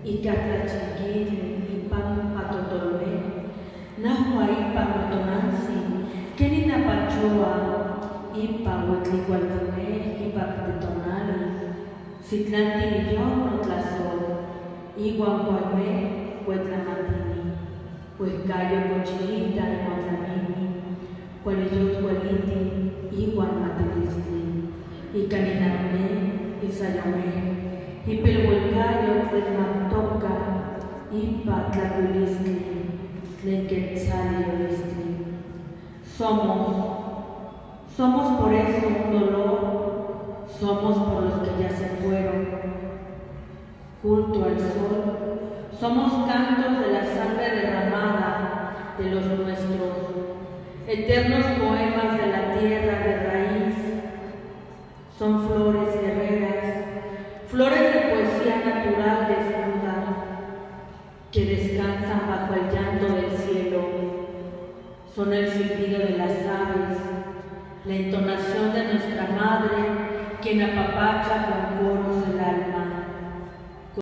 Icatlachiquil, Ipan Atotolme, Nahua Ipa Motonansi, Kenina Pachoa, Ipa Huetlicualtime, Ipa Tetonali, Citlanti Millón Otlasol, Iguancualme, Huetlamatini, Huescayo Cochilita y Huatlamini, Cualillos Cualiti, Iguan Matilisli, Icaniname, Isayame, Ipilhuelcayo Huetmatoca, Ipa Tlacuilisli, Tlenquetzaliolisli. Somos por eso un dolor, somos por los que ya se fueron, junto al sol, somos cantos de la sangre derramada de los nuestros, eternos poemas de la tierra de raíz, son flores guerreras, flores de poesía natural desnuda, que descansan bajo el llanto del cielo, son el silbido de las aves, la entonación de nuestra madre, quien apapacha con coros el alma.